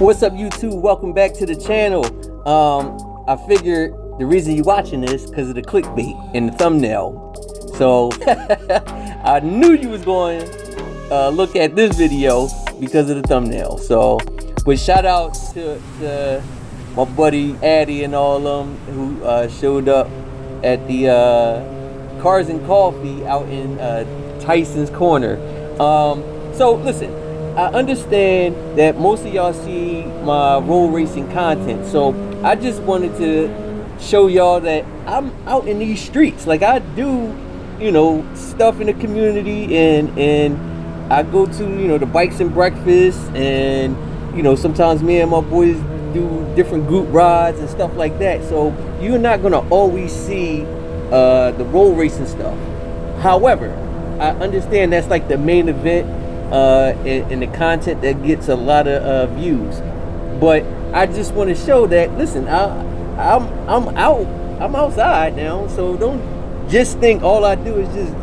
What's up, YouTube? Welcome back to the channel. I figured the reason you're watching this because of the clickbait in the thumbnail. So I knew you was going to look at this video because of the thumbnail. So, but shout out to my buddy Addy and all of them who showed up at the Cars and Coffee out in Tyson's Corner. So listen, I understand that most of y'all see my road racing content, so I just wanted to show y'all that I'm out in these streets. Like, I do, stuff in the community, and I go to, the bikes and breakfast, and, sometimes me and my boys do different group rides and stuff like that. So you're not gonna always see the road racing stuff. However, I understand that's like the main event in the content that gets a lot of views, but I just want to show that, listen, I'm outside now, so don't just think all I do is just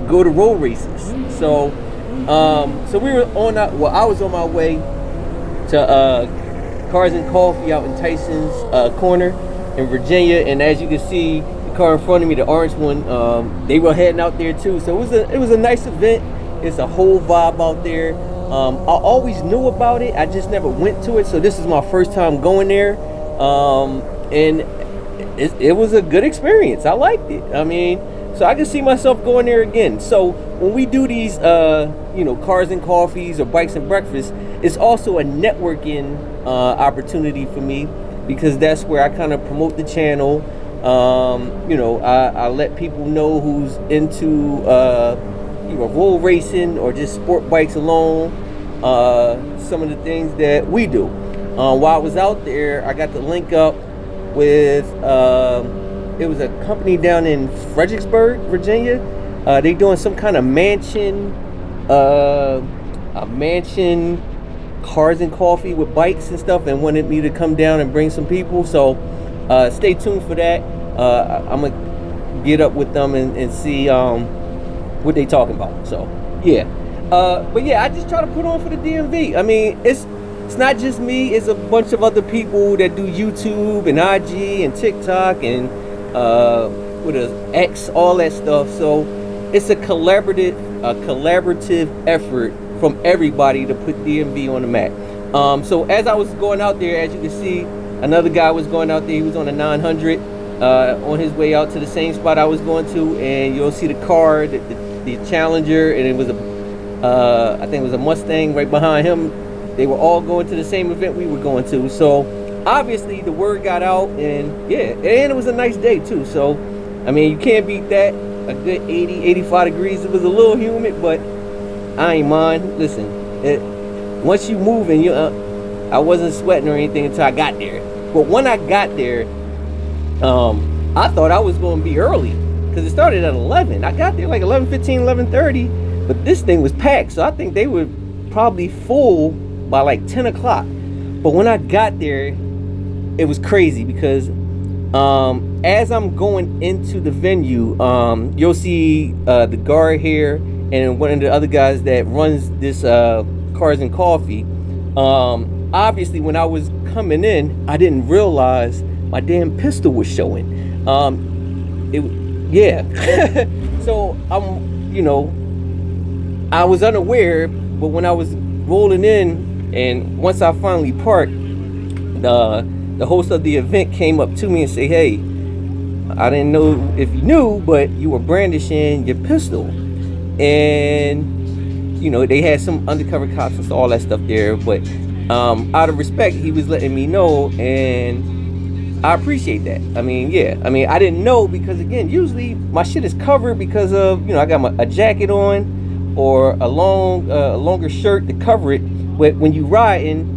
go to road races. So we were on I was on my way to Cars and Coffee out in Tyson's Corner in Virginia, and as you can see, the car in front of me, the orange one, they were heading out there too. So it was a nice event. It's a whole vibe out there. I always knew about it, I just never went to it, so this is my first time going there, and it was a good experience. I liked it. I mean, so I can see myself going there again. So when we do these Cars and Coffees or Bikes and Breakfast, it's also a networking opportunity for me, because that's where I kind of promote the channel. I let people know who's into road racing or just sport bikes alone, some of the things that we do. While I was out there, I got to link up with it was a company down in Fredericksburg, Virginia. They doing some kind of mansion, a mansion Cars and Coffee with bikes and stuff, and wanted me to come down and bring some people. So stay tuned for that. I'm gonna get up with them and see what they talking about. So yeah, but yeah, I just try to put on for the DMV. I mean, it's not just me, it's a bunch of other people that do YouTube and IG and TikTok and with X, all that stuff. So it's a collaborative effort from everybody to put DMV on the map. So as I was going out there, as you can see, another guy was going out there. He was on a 900 on his way out to the same spot I was going to, and you'll see the car, the Challenger, and it was I think it was a Mustang right behind him. They were all going to the same event we were going to. So obviously the word got out, and yeah, and it was a nice day too. So I mean, you can't beat that. A good 80-85 degrees. It was a little humid, but I ain't mind. Listen, once you move, and I wasn't sweating or anything until I got there. But when I got there, I thought I was going to be early, because it started at 11. I got there like 11:15, 11:30, but this thing was packed, so I think they were probably full by like 10 o'clock. But when I got there, it was crazy, because as I'm going into the venue, you'll see the guard here and one of the other guys that runs this Cars and Coffee. Obviously, when I was coming in, I didn't realize my damn pistol was showing. So I was unaware, but when I was rolling in, and once I finally parked, the host of the event came up to me and said, "Hey, I didn't know if you knew, but you were brandishing your pistol." And they had some undercover cops and all that stuff there, but out of respect, he was letting me know, and I appreciate that. I mean, yeah. I mean, I didn't know, because again, usually my shit is covered because of, I got a jacket on or a longer shirt to cover it. But when you riding,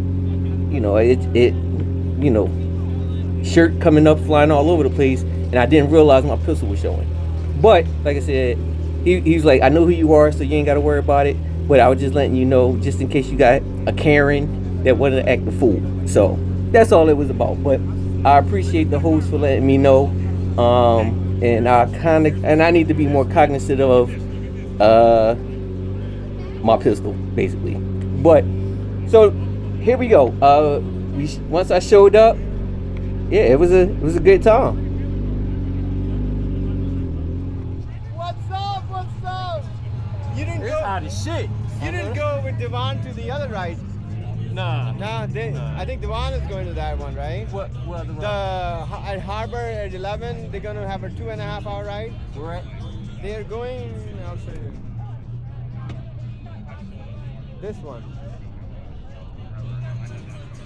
shirt coming up, flying all over the place, and I didn't realize my pistol was showing. But like I said, he was like, "I know who you are, so you ain't got to worry about it. But I was just letting you know, just in case you got a Karen that wanted to act a fool." So that's all it was about. But I appreciate the host for letting me know, and I need to be more cognizant of my pistol, basically. But so here we go. Once I showed up, yeah, it was a good time. What's up? What's up? You didn't It's go. hot as shit. You didn't go with Devon to the other ride. Nah. Nah, I think Devon is going to that one, right? What other The ride? at Harbor at 11, they're gonna have a 2.5 hour ride. Where at? They're going. I'll show you. This one.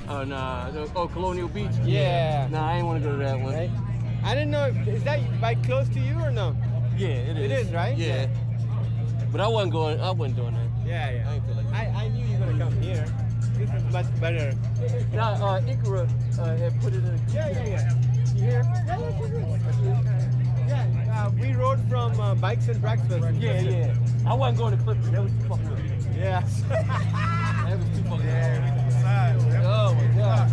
Oh, nah. Oh, Colonial Beach? Yeah. Nah, I ain't want to go to that one. Right? I didn't know. Is that bike close to you or no? Yeah, it is. It is, right? Yeah. But I wasn't doing that. Yeah, yeah. I ain't feel like that. I knew you were gonna come here. This is much better. Now, Ikra had put it in. Yeah. You hear? Yeah, we rode from Bikes and Breakfast. Yeah. I wasn't going to Clifton. That was too fucking good. Yeah. That was too fucking good. Oh my God.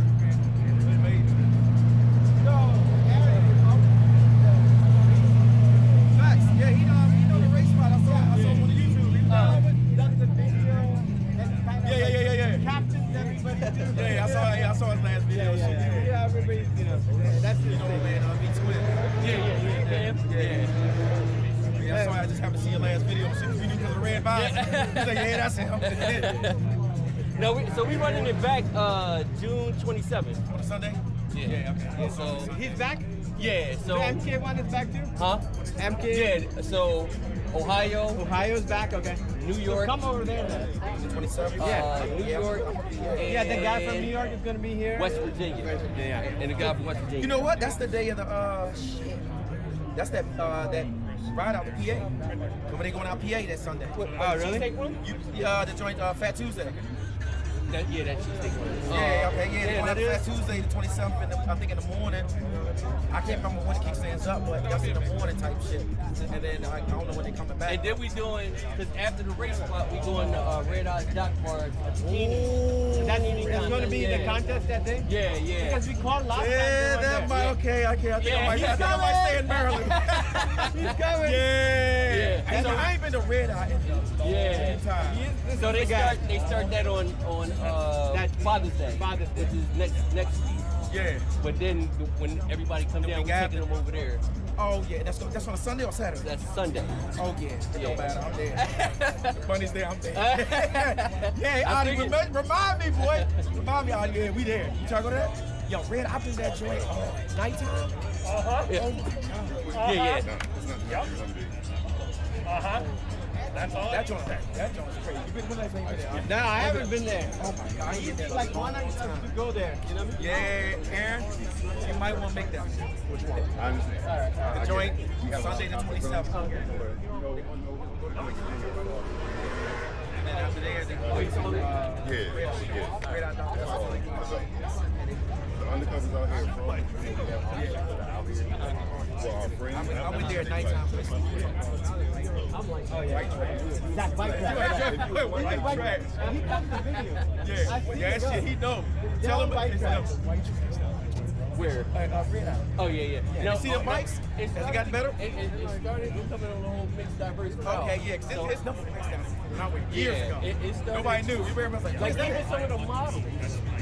Yeah, he know the race spot. I saw him on YouTube. He done the video and kind of captions everybody. Yeah, I saw his last video. Yeah, everybody's, that's his thing. Yeah, I just happened to see your last video since we knew because of the red vibes. He's like, yeah, that's him. No, so we running it back June 27th. On a Sunday? Yeah. Okay. Yeah, so He's back? yeah, The so MK one is back too? huh? MK? Yeah, so Ohio, Ohio's back? Okay. New York, Come over there then. The 27th? New York, Yeah, the guy from New York is going to be here. West Virginia. Yeah. And the guy from West Virginia. You know what? That's the day of the, that's that ride out to PA. When they going out PA that Sunday. Oh, really? Cheesesteak one? The joint Fat Tuesday. That cheesesteak one. Yeah, okay, yeah. They Yeah, going out that Fat is. Tuesday, the 27th, I think in the morning. I can't remember when it kicks things up, but that's in the morning type shit. And then I don't know when they coming back. And then we doing, because after the race spot, we going to Red Eye Dock Bar. That's going to be the contest that day? Yeah. Because we called last time. Yeah, that might, okay, I think Yeah, I might stay in Maryland. He's coming. Yeah. Yeah. I ain't been to Red Eye in a Yeah. long time. So they start that on Father's Day. Father's Day. Which is next week. Yeah. But then when everybody comes down, week we're taking after. them over there. Oh yeah, that's on a Sunday or Saturday? That's Sunday. Oh yeah, it Yeah. don't matter. I'm there. Monday's there, I'm there. Yeah, I Audie, figured- remind me, boy. Remind me, Audie. Yeah, we there. You try to go there? Yo, Red, I been that joint nighttime. Yeah. Oh my God. Yeah. That joint is crazy. You been to that thing there? No, I haven't been there. Oh my God, I ain't been there. Like one night to go there. You know what I mean? Yeah, Aaron, you might want to make that. Which one? I understand. The joint, Sunday the 27th. And then after there, they go to Yeah. Red Eye Doctor. The undercovers out here, bro. For our friends. I went there at nighttime. Oh, yeah. That bike track. White track. He got the video. Yeah, that shit he know. Tell him bike it's track. Where? Red Eye. Oh, yeah. You see the bikes? Has Has it gotten better? It started coming on the whole mixed diverse crowd. Okay, yeah, because it's number bikes down there. Not with years Yeah, ago. it started- Nobody knew. Everybody was like, Like "What's even that?" some of the models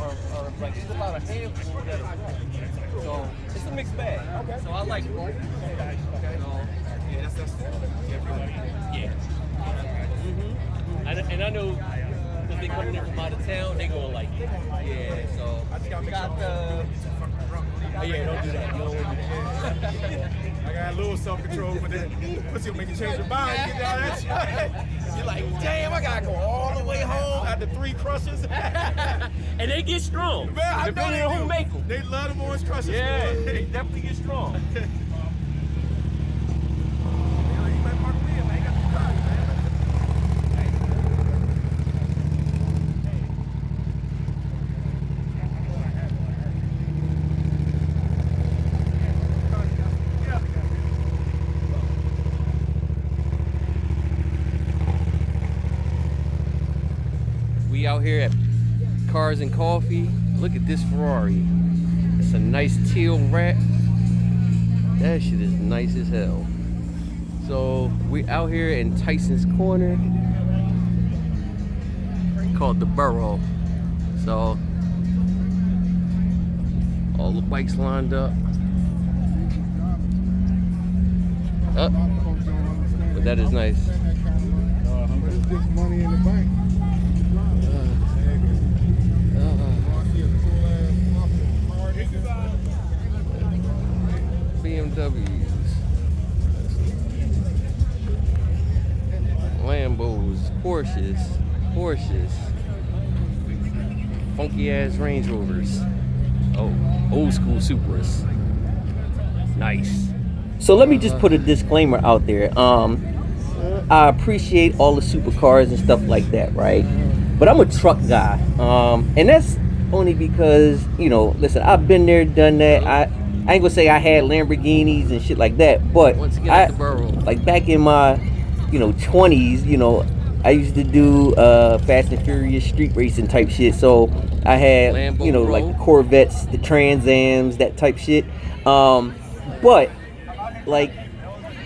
are like it's about a handful that are so it's a mixed bag. So I like both. Okay. Yeah, that's everybody. Yeah. And I know because they coming in from out of town, they gonna like it. Yeah. So I just gotta we make got sure the. Oh, yeah, don't do that. You don't want to do that. I got a little self-control, but then pussy will make you change your mind. Get down that shit. You're like, damn, I gotta go all the way home after 3 crushes. And they get strong. Man, I know depending they on who do. make them. They love them orange crushes. Yeah, boy. they definitely get strong. We out here at Cars and Coffee. Look at this Ferrari. It's a nice teal wrap. That shit is nice as hell. So we out here in Tyson's Corner, called the Borough. So All the bikes lined up. Up. But that is nice. But it's just money in the bank. BMWs, Lambos, Porsches, funky ass Range Rovers. Oh, old school Supras. Nice. So let me just put a disclaimer out there. I appreciate all the supercars and stuff like that, right? But I'm a truck guy, and that's only because, you know, listen, I've been there, done that. I ain't gonna say I had Lamborghinis and shit like that, but Once again, at the borough. like back in my, you know, 20s, you know, I used to do Fast and Furious street racing type shit. So I had, Lambo you know, Road. like the Corvettes, the Trans Ams, that type shit. But like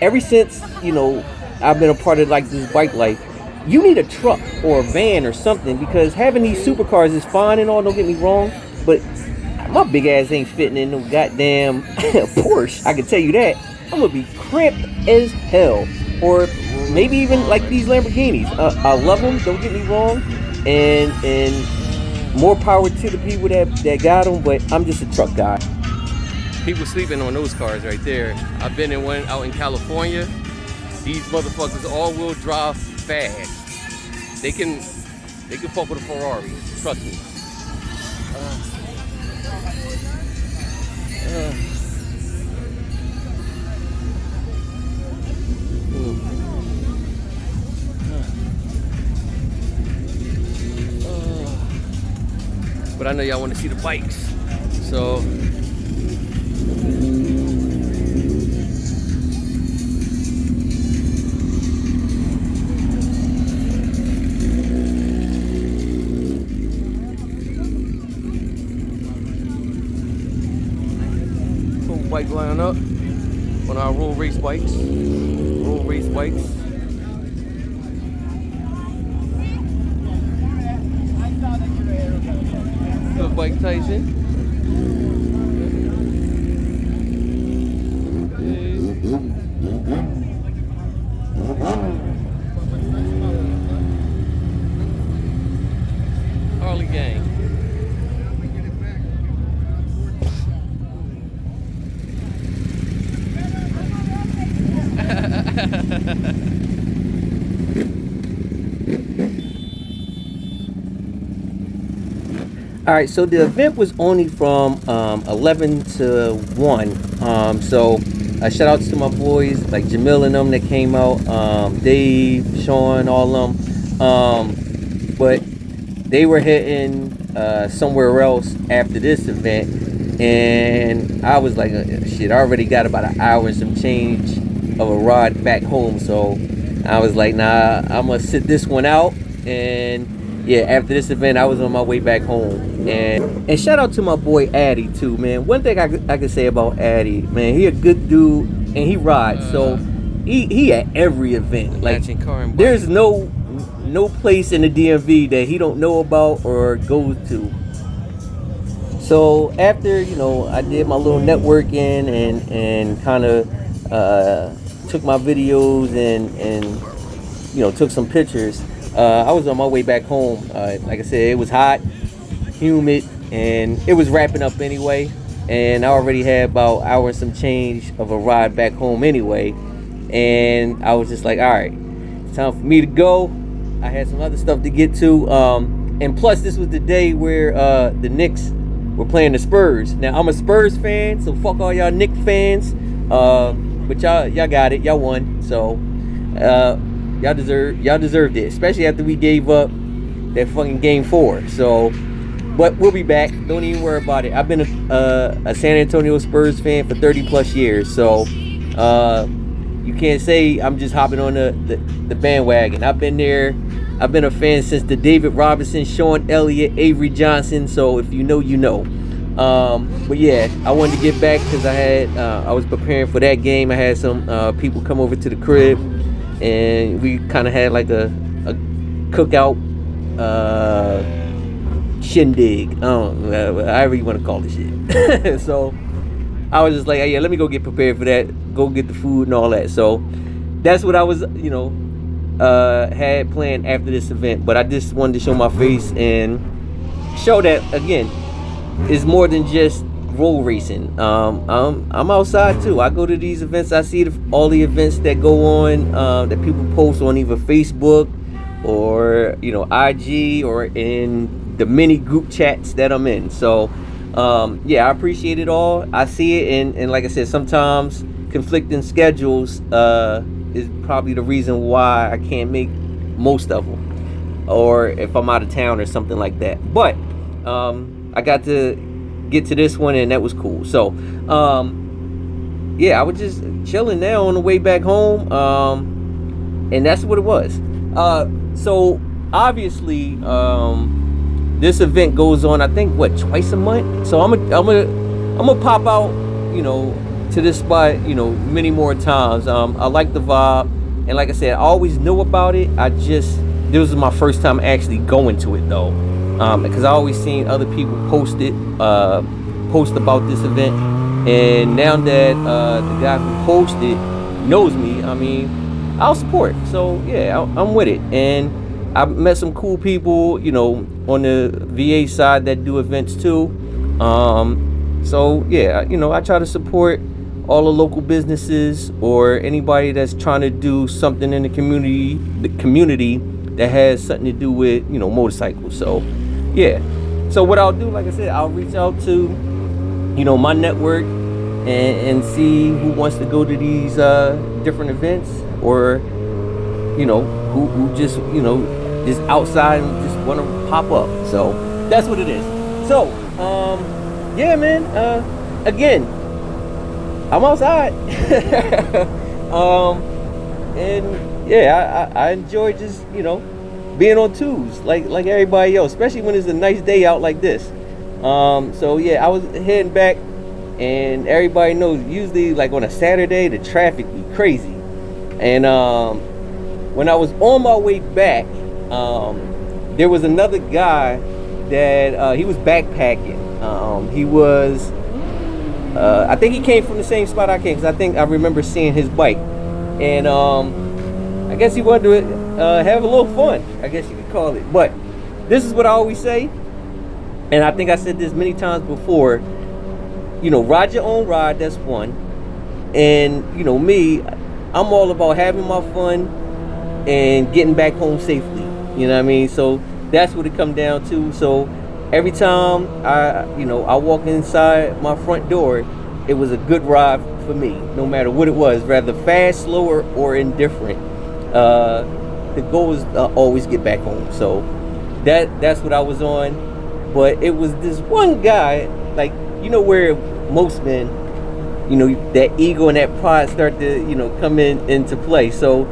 ever since, you know, I've been a part of like this bike life, you need a truck or a van or something, because having these supercars is fine and all, don't get me wrong, but my big ass ain't fitting in no goddamn Porsche. I can tell you that. I'm gonna be cramped as hell. Or maybe even like these Lamborghinis. I love them, don't get me wrong, and more power to the people that got them, but I'm just a truck guy. People sleeping on those cars right there. I've been in one out in California. These motherfuckers all-wheel drive fast. They can fuck with a Ferrari. Trust me. But I know y'all want to see the bikes, so. Bike line up on our road race bikes. Good bike, Tyson. Harley gang. All right, so the event was only from 11 to 1. So shout out to my boys like Jamil and them that came out, Dave, Sean, all of them. But they were hitting somewhere else after this event, and I was like, shit, I already got about an hour and some change of a ride back home. So I was like, nah, I'm gonna sit this one out. And yeah, after this event, I was on my way back home. And shout out to my boy Addy too, man. One thing I can say about Addy, man, he a good dude and he rides. So he at every event. Like there's no place in the DMV that he don't know about or goes to. So after, you know, I did my little networking and kind of took my videos and you know, took some pictures. I was on my way back home. Like I said, it was hot, humid, and it was wrapping up anyway. And I already had about an hour and some change of a ride back home anyway. And I was just like, all right, it's time for me to go. I had some other stuff to get to. And plus, this was the day where the Knicks were playing the Spurs. Now, I'm a Spurs fan, so fuck all y'all Knicks fans. But y'all got it. Y'all won. So y'all deserved it, especially after we gave up that fucking game 4. So, but we'll be back. Don't even worry about it. I've been a San Antonio Spurs fan for 30 plus years. So you can't say I'm just hopping on the bandwagon. I've been there. I've been a fan since the David Robinson, Sean Elliott, Avery Johnson. So if you know, you know. But yeah, I wanted to get back because I was preparing for that game. I had some people come over to the crib, and we kind of had like a cookout shindig. I don't know, however you want to call this shit. So I was just like, hey, yeah, let me go get prepared for that. Go get the food and all that. So that's what I was, had planned after this event. But I just wanted to show my face and show that, again, it's more than just road racing. I'm outside too. I go to these events. I see all the events that go on, that people post on either Facebook or IG or in the many group chats that I'm in. So I appreciate it all. I see it, and like I said, sometimes conflicting schedules is probably the reason why I can't make most of them, or if I'm out of town or something like that. But I got to get to this one, and that was cool. So I was just chilling now on the way back home, and that's what it was. So obviously this event goes on, I think, twice a month. So I'm gonna pop out, to this spot, many more times. I like the vibe, and like I said, I always knew about it. This was my first time actually going to it though, because I always seen other people post about this event, and now that the guy who posted knows me, I mean, I'll support. So yeah, I'm with it, and I met some cool people, on the VA side that do events too. So yeah, I try to support all the local businesses or anybody that's trying to do something in the community that has something to do with, motorcycles. So yeah. So what I'll do, like I said, I'll reach out to, my network and see who wants to go to these different events, or, who just, just outside and just want to pop up. So that's what it is. So, yeah, man, again, I'm outside. And yeah, I enjoy just, being on twos like everybody else, especially when it's a nice day out like this. So yeah, I was heading back, and everybody knows usually like on a Saturday the traffic be crazy. And when I was on my way back, there was another guy that he was backpacking. He was I think he came from the same spot I came, because I think I remember seeing his bike, and I guess he wanted to have a little fun, I guess you could call it. But this is what I always say, and I think I said this many times before, ride your own ride, that's one. And me, I'm all about having my fun and getting back home safely, you know what I mean? So that's what it come down to. So every time I walk inside my front door, it was a good ride for me, no matter what it was, rather fast, slower, or indifferent. The goal is always get back home. So that's what I was on. But it was this one guy, like, where most men, that ego and that pride start to, come into play. So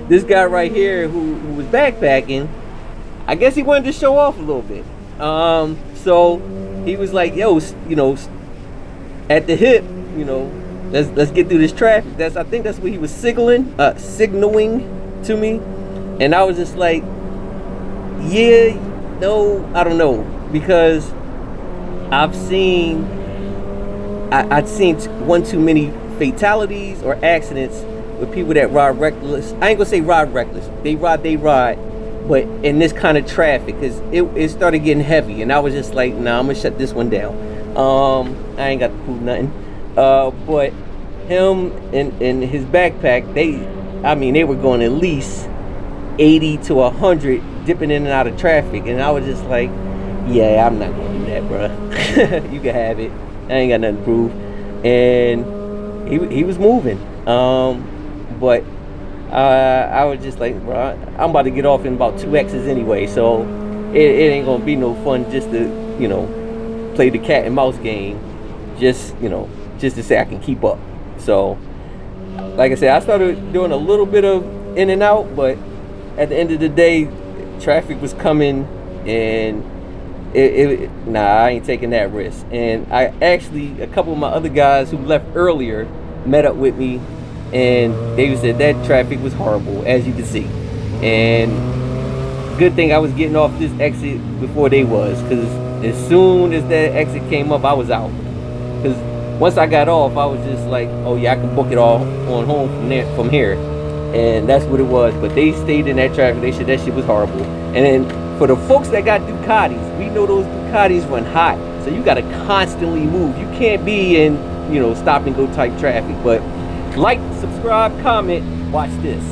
this guy right here who was backpacking, I guess he wanted to show off a little bit. So he was like, yo, at the hip, let's get through this traffic. I think that's what he was signaling to me. And I was just like, yeah, no, I don't know, because I'd seen one too many fatalities or accidents with people that ride reckless. I ain't gonna say ride reckless. They ride, but in this kind of traffic, because it started getting heavy, and I was just like, nah, I'm gonna shut this one down. I ain't got to prove nothing. But him and his backpack, they were going at least 80 to 100, dipping in and out of traffic, and I was just like, yeah, I'm not gonna do that, bro. You can have it. I ain't got nothing to prove. And he was moving. But I was just like, bro, I'm about to get off in about 2X's anyway, so it ain't gonna be no fun just to, play the cat and mouse game, just to say I can keep up. So, like I said, I started doing a little bit of in and out, but at the end of the day, traffic was coming and nah, I ain't taking that risk. And I actually, a couple of my other guys who left earlier met up with me, and they said that traffic was horrible, as you can see. And good thing I was getting off this exit before they was, because as soon as that exit came up, I was out. Because once I got off, I was just like, oh yeah, I can book it all on home from here. And that's what it was. But they stayed in that traffic. They said that shit was horrible. And then for the folks that got Ducatis, we know those Ducatis run hot. So you got to constantly move. You can't be in, stop and go type traffic. But like, subscribe, comment, watch this.